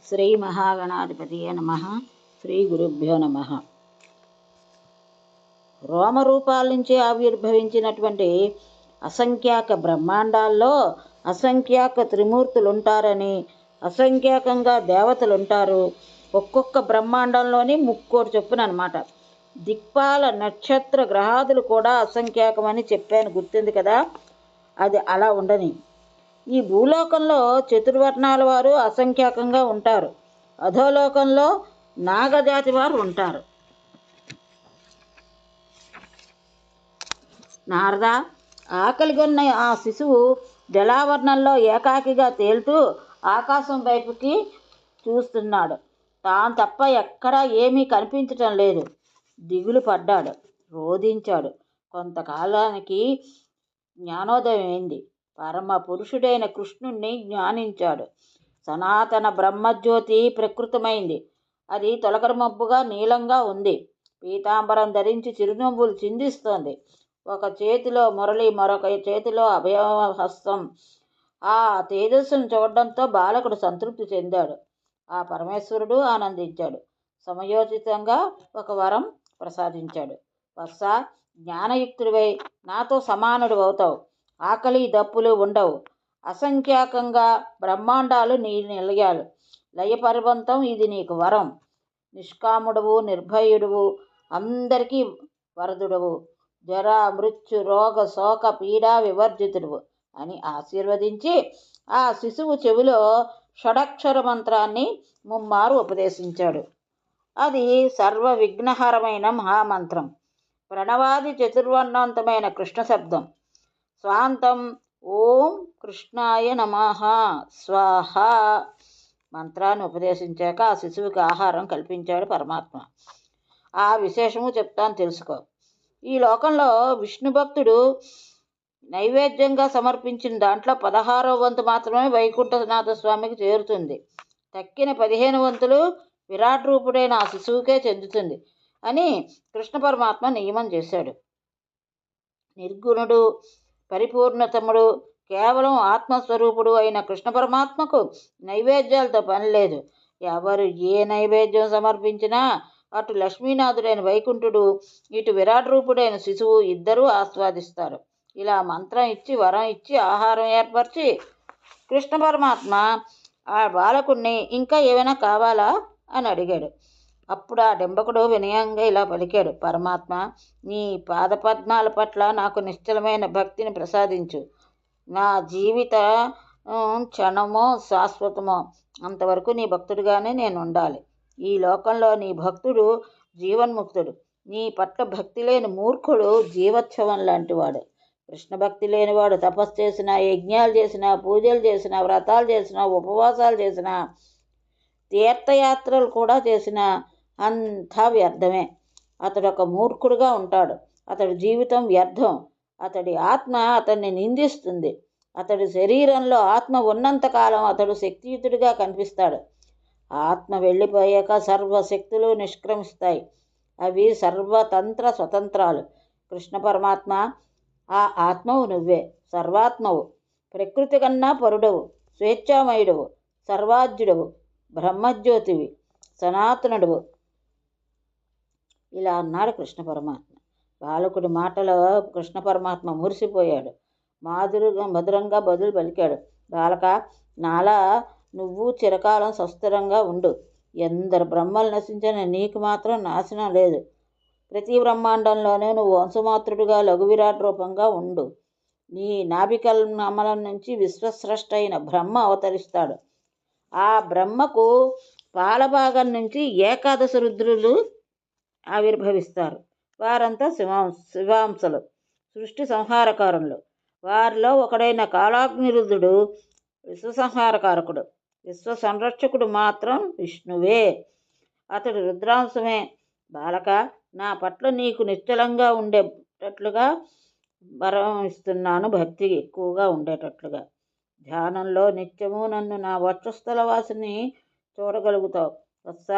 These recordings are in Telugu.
శ్రీ మహాగణాధిపతియే నమః. శ్రీ గురుభ్యో నమః. రోమరూపాల నుంచి ఆవిర్భవించినటువంటి అసంఖ్యాక బ్రహ్మాండాల్లో అసంఖ్యాక త్రిమూర్తులుంటారని, అసంఖ్యాకంగా దేవతలుంటారు. ఒక్కొక్క బ్రహ్మాండంలోని ముక్కోటి చొప్పున అనమాట. దిక్పాల నక్షత్ర గ్రహాదులు కూడా అసంఖ్యాకమని చెప్పాను, గుర్తుంది కదా. అది అలా ఉండని. ఈ భూలోకంలో చతుర్వర్ణాల వారు అసంఖ్యాకంగా ఉంటారు. అధోలోకంలో నాగజాతి వారు ఉంటారు. నారద, ఆకలిగొన్న ఆ శిశువు జలావరణంలో ఏకాకిగా తేలుతూ ఆకాశం వైపుకి చూస్తున్నాడు. తాను తప్ప ఎక్కడా ఏమీ కనిపించటం లేదు. దిగులు పడ్డాడు, రోధించాడు. కొంతకాలానికి జ్ఞానోదయం అయింది. పరమ పురుషుడైన కృష్ణుణ్ణి జ్ఞానించాడు. సనాతన బ్రహ్మజ్యోతి ప్రకృతమైంది. అది తొలకరమబ్బుగా నీలంగా ఉంది. పీతాంబరం ధరించి చిరునవ్వులు చిందిస్తోంది. ఒక చేతిలో మురళి, మరొక చేతిలో అభయహస్తం. ఆ తేజస్సును చూడడంతో బాలకుడు సంతృప్తి చెందాడు. ఆ పరమేశ్వరుడు ఆనందించాడు. సమయోచితంగా ఒక వరం ప్రసాదించాడు. వత్స, జ్ఞానయుక్తుడివై నాతో సమానుడు అవుతావు. ఆకలి దప్పులు ఉండవు. అసంఖ్యాకంగా బ్రహ్మాండాలు నీ నిలయాలు. లయపర్వంతం ఇది నీకు వరం. నిష్కాముడవు, నిర్భయుడువు, అందరికీ వరదుడవు, జర మృత్యు రోగ శోక పీడా వివర్జితుడువు అని ఆశీర్వదించి ఆ శిశువు చెవిలో షడక్షర మంత్రాన్ని ముమ్మారు ఉపదేశించాడు. అది సర్వ విఘ్నహరమైన మహామంత్రం. ప్రణవాది చతుర్వర్ణవంతమైన కృష్ణ శబ్దం. స్వాంతం ఓం కృష్ణాయ నమః స్వాహ మంత్రాన్ని ఉపదేశించాక ఆ శిశువుకి ఆహారం కల్పించాడు పరమాత్మ. ఆ విశేషము చెప్తాను, తెలుసుకో. ఈ లోకంలో విష్ణు భక్తుడు నైవేద్యంగా సమర్పించిన దాంట్లో 16వ వంతు మాత్రమే వైకుంఠనాథ స్వామికి చేరుతుంది. తక్కిన 15 వంతులు విరాట్ రూపుడైన ఆ శిశువుకే చెందుతుంది అని కృష్ణ పరమాత్మ నియమం చేశాడు. నిర్గుణుడు, పరిపూర్ణతముడు, కేవలం ఆత్మస్వరూపుడు అయిన కృష్ణ పరమాత్మకు నైవేద్యాలతో పని లేదు. ఎవరు ఏ నైవేద్యం సమర్పించినా అటు లక్ష్మీనాథుడైన వైకుంఠుడు, ఇటు విరాట్ రూపుడైన శిశువు ఇద్దరూ ఆస్వాదిస్తారు. ఇలా మంత్రం ఇచ్చి, వరం ఇచ్చి, ఆహారం ఏర్పరిచి కృష్ణ పరమాత్మ ఆ బాలకుడిని ఇంకా ఏమైనా కావాలా అని అడిగాడు. అప్పుడు ఆ డింబకుడు వినయంగా ఇలా పలికాడు. పరమాత్మ, నీ పాదపద్మాల పట్ల నాకు నిశ్చలమైన భక్తిని ప్రసాదించు. నా జీవిత క్షణమో శాశ్వతమో అంతవరకు నీ భక్తుడిగానే నేను ఉండాలి. ఈ లోకంలో నీ భక్తుడు జీవన్ముక్తుడు. నీ పట్ల భక్తి లేని మూర్ఖుడు జీవోత్సవం లాంటివాడు. కృష్ణ భక్తి లేనివాడు తపస్సు చేసినా, యజ్ఞాలు చేసినా, పూజలు చేసినా, వ్రతాలు చేసినా, ఉపవాసాలు చేసినా, తీర్థయాత్రలు కూడా చేసినా అంతా వ్యర్థమే. అతడు ఒక మూర్ఖుడుగా ఉంటాడు. అతడి జీవితం వ్యర్థం. అతడి ఆత్మ అతన్ని నిందిస్తుంది. అతడి శరీరంలో ఆత్మ ఉన్నంతకాలం అతడు శక్తియుతుడిగా కనిపిస్తాడు. ఆత్మ వెళ్ళిపోయాక సర్వశక్తులు నిష్క్రమిస్తాయి. అవి సర్వతంత్ర స్వతంత్రాలు. కృష్ణ పరమాత్మ, ఆ ఆత్మవు నువ్వే. సర్వాత్మవు, ప్రకృతి కన్నా పరుడవు, స్వేచ్ఛామయుడవు, సర్వాజ్యుడవు, బ్రహ్మజ్యోతివి, సనాతనుడువు. ఇలా అన్నాడు కృష్ణ పరమాత్మ. బాలకుడి మాటలో కృష్ణ పరమాత్మ మురిసిపోయాడు. మధురంగా బదులు పలికాడు. బాలక, నాలా నువ్వు చిరకాలం సుస్థిరంగా ఉండు. ఎందరు బ్రహ్మలు నశించిన నీకు మాత్రం నాశనం లేదు. ప్రతి బ్రహ్మాండంలోనూ నువ్వు వంశమాత్రుడిగా లఘువిరాట్ రూపంగా ఉండు. నీ నాభికమలం నుంచి విశ్వస్రష్ట అయిన బ్రహ్మ అవతరిస్తాడు. ఆ బ్రహ్మకు పాలభాగం నుంచి ఏకాదశ రుద్రులు ఆవిర్భవిస్తారు. వారంతా శివాంశలు, సృష్టి సంహారకారులు. వారిలో ఒకడైన కాలాగ్నిరుద్రుడు విశ్వసంహారకారకుడు. విశ్వ సంరక్షకుడు మాత్రం విష్ణువే. అతడు రుద్రాంశమే. బాలక, నా పట్ల నీకు నిశ్చలంగా ఉండేటట్లుగా వరం ఇస్తున్నాను. భక్తి ఎక్కువగా ఉండేటట్లుగా. ధ్యానంలో నిత్యము నన్ను నా వక్షస్థల వాసిని చూడగలుగుతావు. వత్స,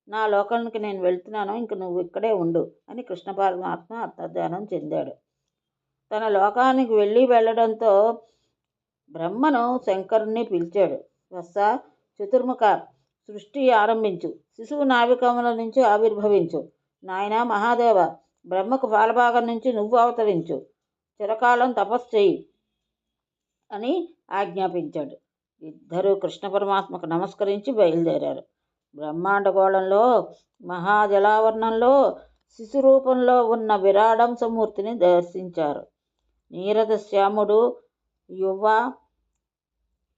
నా లోకానికి నేను వెళ్తున్నాను, ఇంక నువ్వు ఇక్కడే ఉండు అని కృష్ణ పరమాత్మ అంతర్ధానం చెందాడు. తన లోకానికి వెళ్ళడంతో బ్రహ్మను శంకరుణ్ణి పిలిచాడు. వత్స, చతుర్ముఖ, సృష్టి ఆరంభించు. శిశువు నాభికమలం నుంచి ఆవిర్భవించు. నాయనా మహాదేవ, బ్రహ్మకు పాలభాగం నుంచి నువ్వు అవతరించు. చిరకాలం తపస్సు చేయి అని ఆజ్ఞాపించాడు. ఇద్దరూ కృష్ణ పరమాత్మకు నమస్కరించి బయలుదేరారు. బ్రహ్మాండగోళంలో మహాజలావరణంలో శిశు రూపంలో ఉన్న విరాడంశమూర్తిని దర్శించారు. నీరద శ్యాముడు, యువ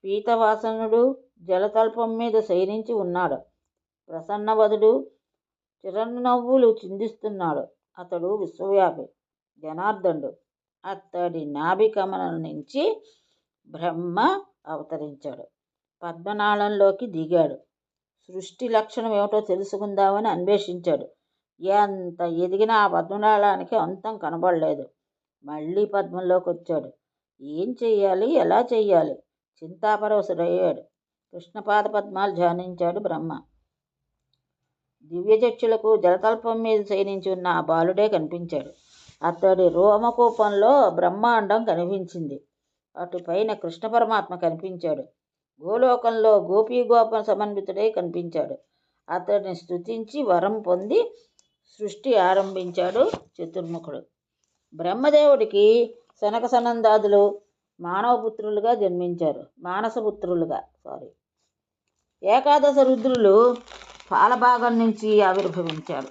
పీతవాసనుడు జలతల్పం మీద శయనించి ఉన్నాడు. ప్రసన్నవదుడు చిరునవ్వులు చిందిస్తున్నాడు. అతడు విశ్వవ్యాపి జనార్దనుడు. అతడి నాభికమలం నుంచి బ్రహ్మ అవతరించాడు. పద్మనాళంలోకి దిగాడు. సృష్టి లక్షణం ఏమిటో తెలుసుకుందామని అన్వేషించాడు. ఎంత ఎదిగినా ఆ పద్మనాళానికి అంతం కనబడలేదు. మళ్ళీ పద్మంలోకి వచ్చాడు. ఏం చెయ్యాలి, ఎలా చెయ్యాలి? చింతాపరవశుడయ్యాడు. కృష్ణపాద పద్మాలు ధ్యానించాడు బ్రహ్మ. దివ్యచక్షులకు జలతల్పం మీద శయనించి ఉన్న ఆ బాలుడే కనిపించాడు. అతడి రోమకూపంలో బ్రహ్మాండం కనిపించింది. అటుపైన కృష్ణ పరమాత్మ కనిపించాడు. గోలోకంలో గోపీగోప సమన్వితుడై కనిపించాడు. అతడిని స్తుతించి వరం పొంది సృష్టి ఆరంభించాడు చతుర్ముఖుడు. బ్రహ్మదేవుడికి సనక సనందాదులు మానసపుత్రులుగా జన్మించారు. ఏకాదశ రుద్రులు పాలభాగం నుంచి ఆవిర్భవించారు.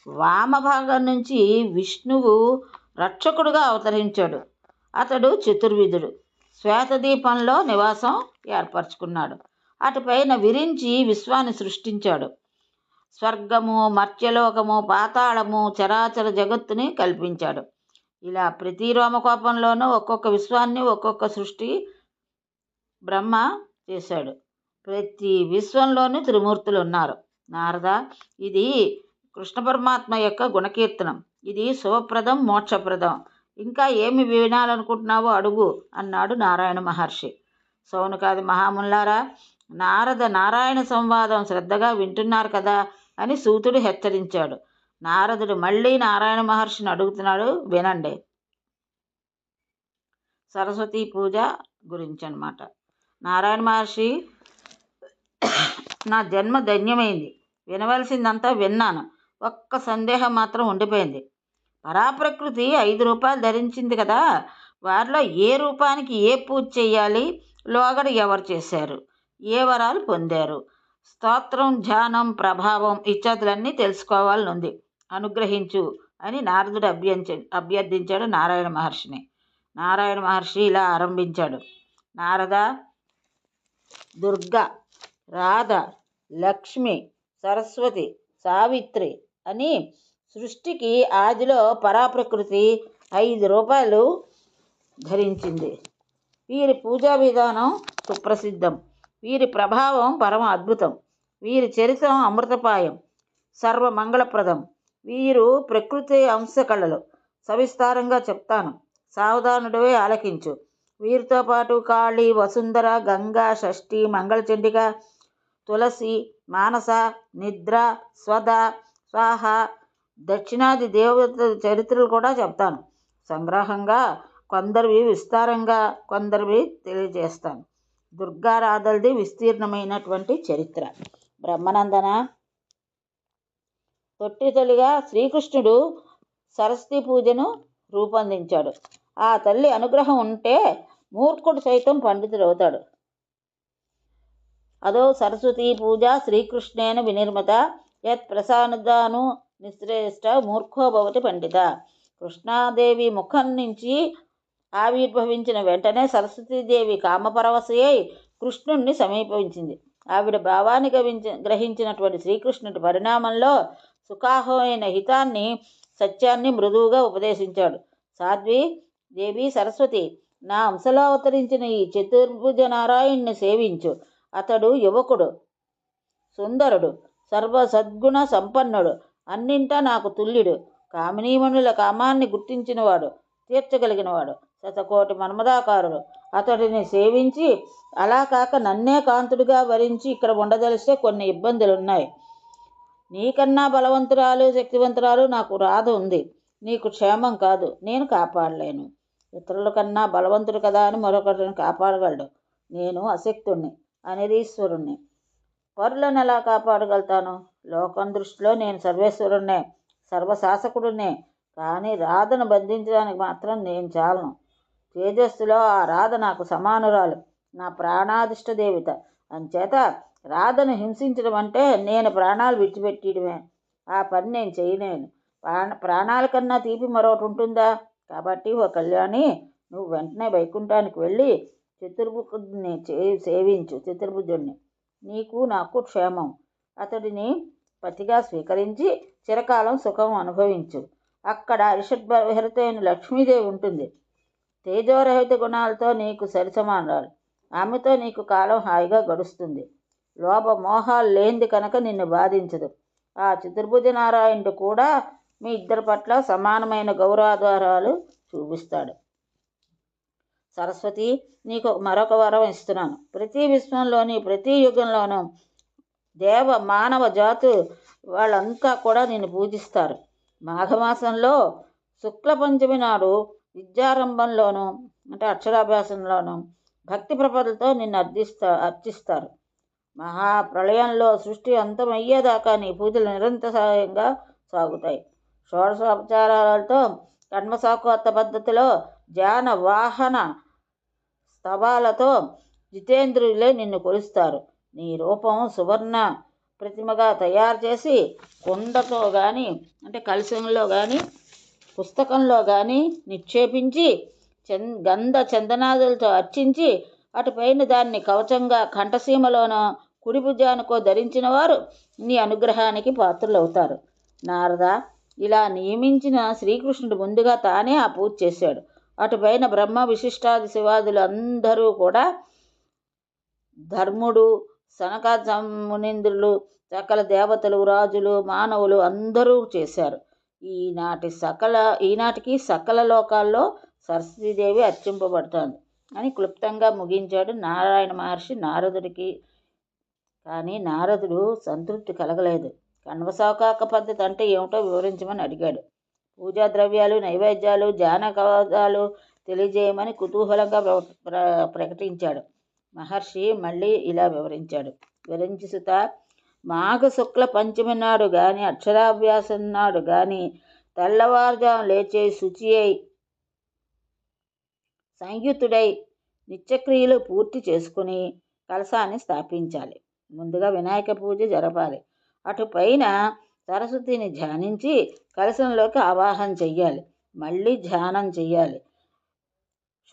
వామభాగం నుంచి విష్ణువు రక్షకుడుగా అవతరించాడు. అతడు చతుర్విధుడు. శ్వేతదీపంలో నివాసం ఏర్పరచుకున్నాడు. అటుపైన విరించి విశ్వాన్ని సృష్టించాడు. స్వర్గము, మర్త్యలోకము, పాతాళము, చరాచర జగత్తుని కల్పించాడు. ఇలా ప్రతి రోమకోపంలోనూ ఒక్కొక్క విశ్వాన్ని, ఒక్కొక్క సృష్టి బ్రహ్మ చేశాడు. ప్రతి విశ్వంలోనూ త్రిమూర్తులు ఉన్నారు. నారద, ఇది కృష్ణ పరమాత్మ యొక్క గుణకీర్తనం. ఇది శుభప్రదం, మోక్షప్రదం. ఇంకా ఏమి వినాలనుకుంటున్నావో అడుగు అన్నాడు నారాయణ మహర్షి. సౌనకాది మహామునులారా, నారద నారాయణ సంవాదం శ్రద్ధగా వింటున్నారు కదా అని సూతుడు హెచ్చరించాడు. నారదుడు మళ్ళీ నారాయణ మహర్షిని అడుగుతున్నాడు, వినండి. సరస్వతీ పూజ గురించి అన్నమాట. నారాయణ మహర్షి, నా జన్మ ధన్యమైంది. వినవలసిందంతా విన్నాను. ఒక్క సందేహం మాత్రం ఉండిపోయింది. పరాప్రకృతి 5 రూపాయలు ధరించింది కదా, వారిలో ఏ రూపానికి ఏ పూజ చేయాలి, లోగడ ఎవరు చేశారు, ఏ వరాలు పొందారు, స్తోత్రం, ధ్యానం, ప్రభావం ఇత్యాదులన్నీ తెలుసుకోవాలని ఉంది. అనుగ్రహించు అని నారదుడు అభ్యర్థించాడు నారాయణ మహర్షిని. నారాయణ మహర్షి ఇలా ఆరంభించాడు. నారద, దుర్గ, రాధ, లక్ష్మి, సరస్వతి, సావిత్రి అని సృష్టికి ఆదిలో పరాప్రకృతి 5 రూపాయలు ధరించింది. వీరి పూజా విధానం సుప్రసిద్ధం. వీరి ప్రభావం పరమ అద్భుతం. వీరి చరిత్రం అమృతపాయం, సర్వమంగళప్రదం. వీరు ప్రకృతి అంశకళలు. సవిస్తారంగా చెప్తాను, సావధానుడివే ఆలకించు. వీరితో పాటు కాళీ, వసుంధర, గంగా, షష్ఠి, మంగళచండిక, తులసి, మానస, నిద్ర, స్వద, స్వాహ, దక్షిణాది దేవత చరిత్రలు కూడా చెప్తాను. సంగ్రహంగా కొందరివి, విస్తారంగా కొందరివి తెలియజేస్తాను. దుర్గారాధలది విస్తీర్ణమైనటువంటి చరిత్ర. బ్రహ్మనందన, తొట్టితల్లిగా శ్రీకృష్ణుడు సరస్వతి పూజను రూపొందించాడు. ఆ తల్లి అనుగ్రహం ఉంటే మూర్ఖుడు సైతం పండితుడవుతాడు. అదో సరస్వతీ పూజ శ్రీకృష్ణేన వినిర్మిత, యత్ ప్రసాదాను నిశ్రేష్ట మూర్ఖో భవతి పండిత. కృష్ణాదేవి ముఖం నుంచి ఆవిర్భవించిన వెంటనే సరస్వతీదేవి కామపరవశయై కృష్ణుణ్ణి సమీపించింది. ఆవిడ భావాన్ని గ్రహించినటువంటి శ్రీకృష్ణుడి పరిణామంలో సుఖాహమైన హితాన్ని, సత్యాన్ని మృదువుగా ఉపదేశించాడు. సాధ్వి, దేవి సరస్వతి, నా అంశలో అవతరించిన ఈ చతుర్భుజ నారాయణ్ణి సేవించు. అతడు యువకుడు, సుందరుడు, సర్వసద్గుణ సంపన్నుడు, అన్నింటా నాకు తుల్యుడు, కామినీమణుల కామాన్ని గుర్తించినవాడు, తీర్చగలిగినవాడు, శతకోటి మన్మదాకారుడు. అతడిని సేవించి అలా కాక నన్నే కాంతుడిగా వరించి ఇక్కడ ఉండదలిస్తే కొన్ని ఇబ్బందులున్నాయి. నీకన్నా బలవంతురాలు, శక్తివంతురాలు నాకు రాధ ఉంది. నీకు క్షేమం కాదు, నేను కాపాడలేను. ఇతరుల కన్నా బలవంతుడు కదా అని మరొకరిని కాపాడగలడు. నేను అశక్తుణ్ణి, అనిరీశ్వరుణ్ణి. పరులను ఎలా కాపాడగలుగుతాను? లోకం దృష్టిలో నేను సర్వేశ్వరుణ్ణే, సర్వశాసకుడునే. కానీ రాధను బంధించడానికి మాత్రం నేను చాలను. తేజస్సులో ఆ రాధ నాకు సమానురాలు, నా ప్రాణాధిష్ట దేవత. అంచేత రాధను హింసించడం అంటే నేను ప్రాణాలు విడిచిపెట్టడమే. ఆ పని నేను చేయలేను. ప్రాణాల కన్నా తీపి మరొకటి ఉంటుందా? కాబట్టి ఓ కళ్యాణి, నువ్వు వెంటనే వైకుంఠానికి వెళ్ళి చతుర్భుజుడిని సేవించు. చతుర్భుజుడిని నీకు నాకు క్షేమం. అతడిని పతిగా స్వీకరించి చిరకాలం సుఖం అనుభవించు. అక్కడ అరిషడ్భరితైన లక్ష్మీదేవి ఉంటుంది. తేజోరహిత గుణాలతో నీకు సరిసమానాలు. ఆమెతో నీకు కాలం హాయిగా గడుస్తుంది. లోభ మోహాలు లేనిది కనుక నిన్ను బాధించదు. ఆ చతుర్భుజ నారాయణుడు కూడా మీ ఇద్దరి పట్ల సమానమైన గౌరవాధారాలు చూపిస్తాడు. సరస్వతి, నీకు మరొక వరం ఇస్తున్నాను. ప్రతి విశ్వంలోని ప్రతి యుగంలోనూ మానవ జాతు వాళ్ళంతా కూడా నిన్ను పూజిస్తారు. మాఘమాసంలో శుక్ల పంచమి నాడు విద్యారంభంలోనూ అంటే అక్షరాభ్యాసంలోనూ భక్తి ప్రపదలతో నిన్ను అర్చిస్తారు. మహాప్రళయంలో సృష్టి అంతమయ్యేదాకా నీ పూజలు నిరంతరాయంగా సాగుతాయి. షోడశోపచారాలతో కర్మసాకోత్త పద్ధతిలో ధ్యాన వాహన స్తవాలతో జితేంద్రులే నిన్ను కొలుస్తారు. నీ రూపం సువర్ణ ప్రతిమగా తయారు చేసి కుండతో కానీ అంటే కలశంలో కానీ పుస్తకంలో కానీ నిక్షేపించి గంధ చందనాదులతో అర్చించి అటుపైన దాన్ని కవచంగా కంఠసీమలోనో కుడి భుజానికో ధరించిన వారు నీ అనుగ్రహానికి పాత్రులవుతారు. నారద, ఇలా నియమించిన శ్రీకృష్ణుడు ముందుగా తానే ఆ పూజ చేశాడు. అటుపైన బ్రహ్మ విశిష్టాది శివాదులు అందరూ కూడా ధర్ముడు, సనక మునీంద్రులు, సకల దేవతలు, రాజులు, మానవులు అందరూ చేశారు. ఈనాటికి సకల లోకాల్లో సరస్వతీదేవి అర్చింపబడుతోంది అని క్లుప్తంగా ముగించాడు నారాయణ మహర్షి నారదుడికి. కానీ నారదుడు సంతృప్తి కలగలేదు. కణ్వసాకాక పద్ధతి అంటే ఏమిటో వివరించమని అడిగాడు. పూజా ద్రవ్యాలు, నైవేద్యాలు, జానపదాలు తెలియజేయమని కుతూహలంగా ప్రకటించాడు. మహర్షి మళ్ళీ ఇలా వివరించి సుత, మాఘ శుక్ల పంచమి నాడు కానీ అక్షరాభ్యాసం నాడు కానీ తెల్లవారుజాము లేచే శుచి అయి సంయుతుడై నిత్యక్రియలు పూర్తి చేసుకుని కలశాన్ని స్థాపించాలి. ముందుగా వినాయక పూజ జరపాలి. అటుపైన సరస్వతిని ధ్యానించి కలశంలోకి ఆవాహన చెయ్యాలి. మళ్ళీ ధ్యానం చెయ్యాలి.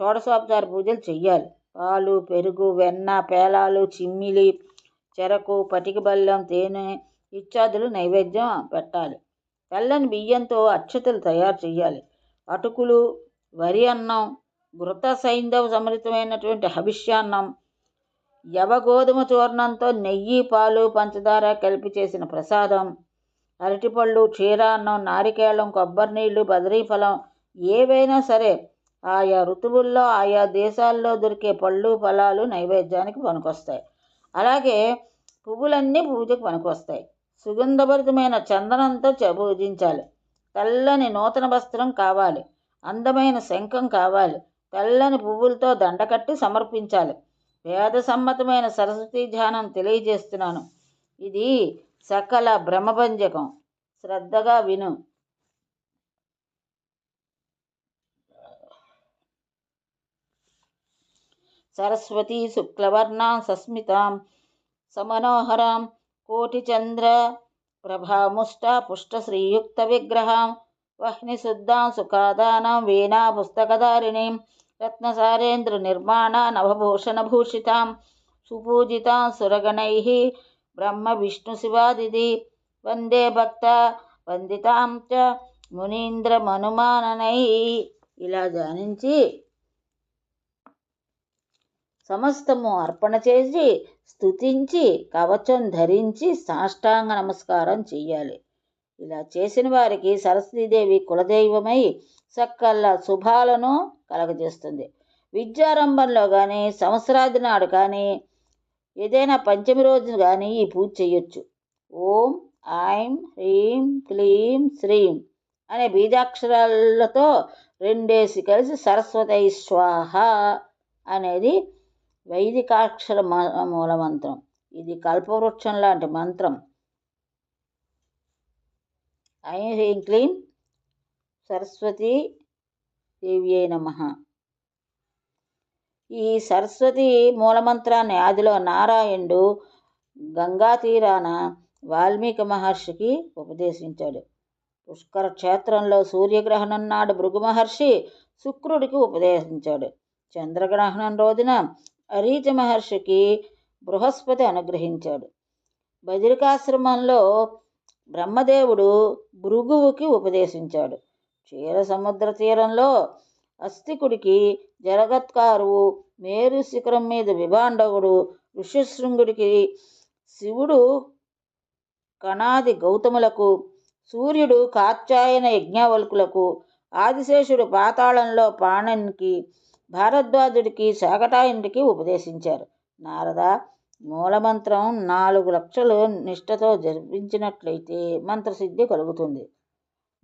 షోడశోపచార పూజలు చెయ్యాలి. పాలు, పెరుగు, వెన్న, పేలాలు, చిమ్మిలి, చెరకు, పటిక బెల్లం, తేనె ఇత్యాదులు నైవేద్యం పెట్టాలి. తెల్లని బియ్యంతో అక్షతలు తయారు చేయాలి. అటుకులు, వరి అన్నం, ఘృత సైంధవ సమృతమైనటువంటి హవిష్యాన్నం, యవగోధుమ చూర్ణంతో నెయ్యి, పాలు, పంచదార కలిపి చేసిన ప్రసాదం, అరటిపళ్ళు, క్షీరాన్నం, నారికేళం, కొబ్బరి నీళ్లు, బదరీఫలం ఏవైనా సరే ఆయా ఋతువుల్లో ఆయా దేశాల్లో దొరికే పళ్ళు ఫలాలు నైవేద్యానికి పనికొస్తాయి. అలాగే పువ్వులన్నీ పూజకు పనికొస్తాయి. సుగంధభరితమైన చందనంతో పూజించాలి. తెల్లని నూతన వస్త్రం కావాలి. అందమైన శంఖం కావాలి. తెల్లని పువ్వులతో దండకట్టి సమర్పించాలి. వేద సమ్మతమైన సరస్వతీ ధ్యానం తెలియజేస్తున్నాను. ఇది సకల బ్రహ్మభంజకం. శ్రద్ధగా విను. సరస్వతీ శుక్లవర్ణాం సస్మితాం సమనోహరాం కోటిచంద్ర ప్రభాముష్టా పుష్టశ్రీయుక్త విగ్రహాం వహ్నిశుద్ధాం సుఖాదానాం వీణా పుస్తకధారిణీం రత్నసారేంద్ర నిర్మాణ నవభూషణభూషితాం సుపూజితాం సురగణైః బ్రహ్మ విష్ణు శివాదిది వందే భక్త వందితాం చ మునీంద్ర మనుమాననై. ఇలా ధ్యానించి సమస్తము అర్పణ చేసి స్తుతించి కవచం ధరించి సాష్టాంగ నమస్కారం చెయ్యాలి. ఇలా చేసిన వారికి సరస్వతీదేవి కులదైవమై సకల శుభాలను కలగజేస్తుంది. విద్యారంభంలో కానీ సంవత్సరాది నాడు కానీ ఏదైనా పంచమి రోజు కానీ ఈ పూజ చేయొచ్చు. ఓం ఐం హ్రీం క్లీం శ్రీం అనే బీజాక్షరాలతో రెండేసి కలిసి సరస్వతై స్వాహ అనేది వైదికాక్షర మూలమంత్రం. ఇది కల్పవృక్షం లాంటి మంత్రం. ఐం హ్రీం క్లీం సరస్వతీ దేవ్యై నమః. ఈ సరస్వతి మూలమంత్రాన్ని ఆదిలో నారాయణుడు గంగా తీరాన వాల్మీకి మహర్షికి ఉపదేశించాడు. పుష్కర క్షేత్రంలో సూర్యగ్రహణం నాడు భృగు మహర్షి శుక్రుడికి ఉపదేశించాడు. చంద్రగ్రహణం రోజున అరీచ మహర్షికి బృహస్పతి అనుగ్రహించాడు. బదరికాశ్రమంలో బ్రహ్మదేవుడు భృగువుకి ఉపదేశించాడు. క్షీర సముద్ర తీరంలో అస్తికుడికి జలగత్కారువు, మేరు శిఖరం మీద విభాండవుడు, ఋష్యశృంగుడికి శివుడు, కణాది గౌతములకు, సూర్యుడు కాత్యాయన యజ్ఞవల్కులకు, ఆదిశేషుడు పాతాళంలో పాణనికి, భారద్వాజుడికి శాకటాయనుడికి ఉపదేశించారు. నారద, మూలమంత్రం 4 లక్షలు నిష్ఠతో జరిపించినట్లయితే మంత్రసిద్ధి కలుగుతుంది.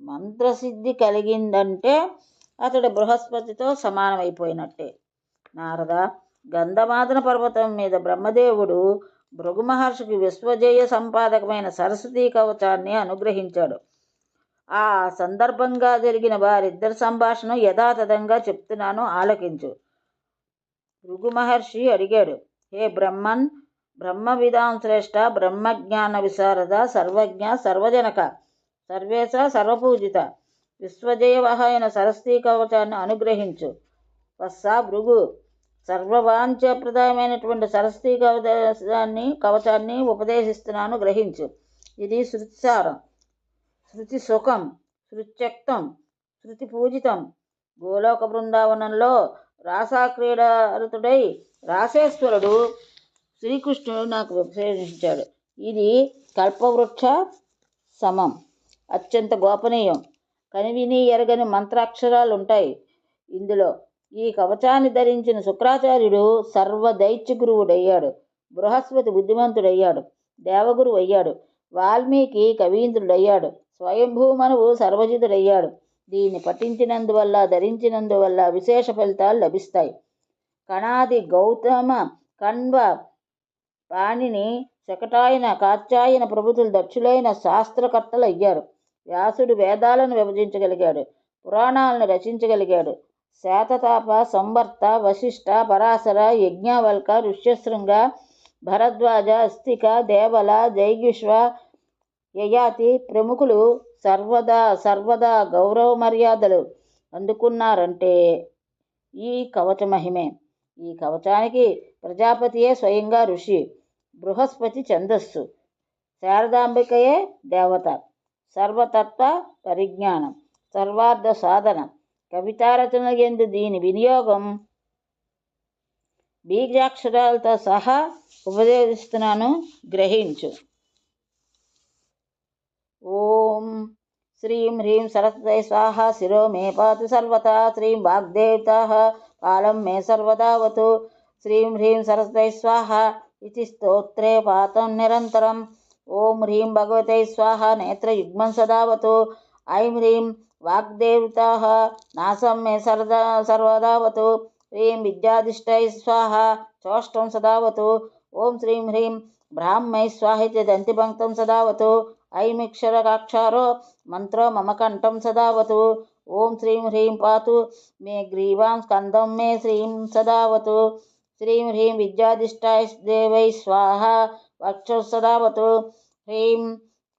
మంత్రసిద్ధి కలిగిందంటే అతడు బృహస్పతితో సమానమైపోయినట్టే. నారద, గంధమాదన పర్వతం మీద బ్రహ్మదేవుడు భృగు మహర్షికి విశ్వజయ సంపాదకమైన సరస్వతీ కవచాన్ని అనుగ్రహించాడు. ఆ సందర్భంగా జరిగిన వారిద్దరి సంభాషణ యథాతథంగా చెప్తున్నాను, ఆలకించు. భృగు మహర్షి అడిగాడు, హే బ్రహ్మన్, బ్రహ్మవిదాం శ్రేష్ఠ, బ్రహ్మజ్ఞాన విశారద, సర్వజ్ఞ, సర్వజనక, సర్వేశ, సర్వపూజిత, విశ్వజయవహ అయిన సరస్వతీ కవచాన్ని అనుగ్రహించు. వత్సా భృగు, సర్వవాంఛప్రదాయమైనటువంటి సరస్వతీ కవచాన్ని ఉపదేశిస్తున్నాను, గ్రహించు. ఇది శృతిసారం, శృతి సుఖం, శృత్యక్తం, శృతి పూజితం. గోలోక బృందావనంలో రాసాక్రీడారతుడై రాసేశ్వరుడు శ్రీకృష్ణుడు నాకు ఉపదేశించాడు. ఇది కల్పవృక్ష సమం, అత్యంత గోపనీయం. కనివిని ఎరగని మంత్రాక్షరాలు ఉంటాయి ఇందులో. ఈ కవచాన్ని ధరించిన శుక్రాచార్యుడు సర్వదైత్య గురువుడయ్యాడు. బృహస్పతి బుద్ధిమంతుడయ్యాడు, దేవగురు అయ్యాడు. వాల్మీకి కవీంద్రుడయ్యాడు. స్వయంభూమనువు సర్వజితుడయ్యాడు. దీన్ని పఠించినందువల్ల, ధరించినందువల్ల విశేష ఫలితాలు లభిస్తాయి. కణాది గౌతమ, కణ్వ, పాణిని, శకటాయన, కాత్యాయన ప్రభుతులు దక్షులైన శాస్త్రకర్తలు అయ్యారు. వ్యాసుడు వేదాలను విభజించగలిగాడు, పురాణాలను రచించగలిగాడు. శాతతాప, సంవర్త, వశిష్ఠ, పరాశర, యజ్ఞవల్క, ఋష్యశృంగ, భరద్వాజ, అస్తిక, దేవల, జైగిష్వ, యయాతి ప్రముఖులు సర్వదా గౌరవ మర్యాదలు అందుకున్నారంటే ఈ కవచ మహిమే. ఈ కవచానికి ప్రజాపతియే స్వయంగా ఋషి, బృహస్పతి ఛందస్సు, శారదాంబికయే దేవత. సర్వతత్వ పరిజ్ఞానం, సర్వార్థ సాధన, కవితారచన యందు దీని వినియోగం బీజాక్షరాలతో సహా ఉపదేశిస్తున్నాను, గ్రహించు. ఓం శ్రీం హ్రీం సరస్వతై స్వాహ. శిరో మే పాతు సర్వదా. శ్రీం వాగ్దేవతాః పాలం మే సర్వదావతు. శ్రీం హ్రీం సరస్వతై స్వాహ ఇది స్తోత్రే పాతం నిరంతరం. ఓం హ్రీం భగవతై స్వాహ నేత్రయుగ్మం సదావతు. ఐం హ్రీం వాగ్దేవతాః నాసం మే సర్వదావతు. హ్రీం విద్యాధిష్టై స్వాహ చోష్టం సదావతు. ఓం శ్రీం హ్రీం బ్రాహ్మై స్వాహితి దంతిపంక్తం సదావతు. ఐమిక్షరకాక్షారో మంత్రో మమ కంఠం సదావతు. ఓం శ్రీం హ్రీం పాతు మే గ్రీవాం స్కందం మే శ్రీం సదావతు. శ్రీం హ్రీం విద్యాధిష్టాయ దేవై స్వాహ వక్షః సదావతు. హ్రీం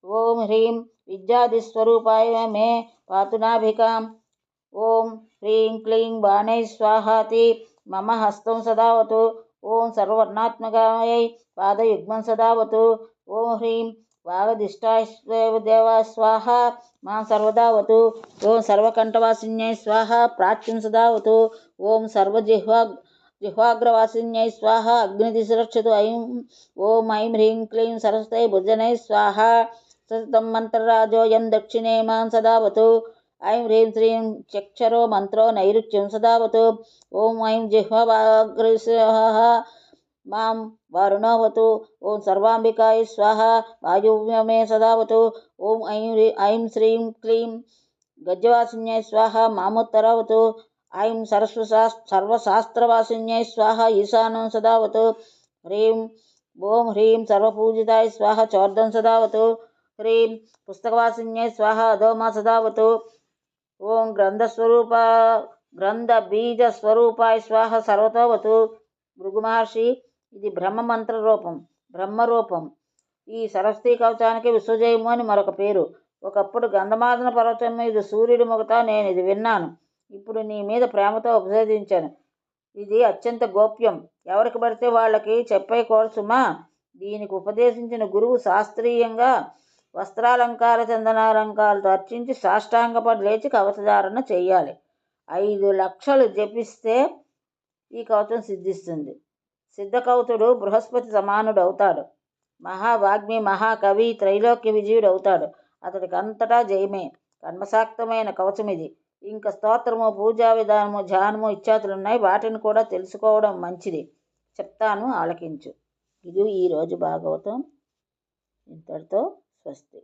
ఓం హ్రీం విద్యాధిస్వరూపాయ మే పాతు నాభికాం. ఓం హ్రీం క్లీం బాణై స్వాహాతి మమ హస్తం సదావతు. ఓం సర్వవర్ణాత్మకాయై పాదయుగ్మం సదావతు. ఓం హ్రీం వాగధిష్టాయ దేవా స్వాహ మాం సర్వదావతు. ఓం సర్వకంఠవాసిన్యై స్వాహ ప్రాచ్యం సదావతు. ఓం జిహ్వాగ్రవాసిన్యై స్వాహ అగ్నిదిశ రక్షతు. ఓం ఐం హ్రీం క్లీం సరస్వతై భుజనై స్వాహ సతతం మంత్రరాజోయం దక్షిణే మాం సదావతు. ఐం హ్రీం శ్రీం చక్షరో మంత్రో నైరుత్యం సదావతు. ఓం ఐం జిహ్వాగ్రస్వాహ మాం వారుణోవతు. ఓం సర్వాంబికాయ స్వాహ వాయువ్యమే సదావతు. ఓం ఐం శ్రీం క్లీం గజవాసిన్యై స్వాహ మాముత్తరవతు. ఐం సర్వశాస్త్రవాసిన్యై స్వాహ ఈశానం సదావతు. హ్రీం ఓం హ్రీం సర్వపూజితాయ స్వాహ చోర్ధం సదావతు. హ్రీం పుస్తకవాసిన్యై స్వాహ అధోమా సదావతు. ఓం గ్రంథబీజస్వరూపాయ స్వాహ సర్వతోవతు. భృగు మహర్షి, ఇది బ్రహ్మమంత్ర రూపం, బ్రహ్మరూపం. ఈ సరస్వతీ కవచానికి విశ్వజయము అని మరొక పేరు. ఒకప్పుడు గంధమాదన పర్వతం మీద సూర్యుడి మొగత నేను ఇది విన్నాను. ఇప్పుడు నీ మీద ప్రేమతో ఉపదేశించాను. ఇది అత్యంత గోప్యం, ఎవరికి పడితే వాళ్ళకి చెప్పేయకూడదు సుమా. దీనికి ఉపదేశించిన గురువు శాస్త్రీయంగా వస్త్రాలంకార చందనాలంకారాలతో అర్చించి సాష్టాంగపడి లేచి కవచధారణ చెయ్యాలి. 5 లక్షలు జపిస్తే ఈ కవచం సిద్ధిస్తుంది. సిద్ధకౌతుడు బృహస్పతి సమానుడు అవుతాడు. మహావాగ్మి, మహాకవి, త్రైలోక్య విజయుడు అవుతాడు. అతడికి అంతటా జయమే. కర్మశాక్తమైన కవచం ఇది. ఇంకా స్తోత్రము, పూజా విధానము, ధ్యానము ఇత్యాదులున్నాయి. వాటిని కూడా తెలుసుకోవడం మంచిది. చెప్తాను, ఆలకించు. ఇది ఈరోజు భాగవతం. ఇంతటితో స్వస్తి.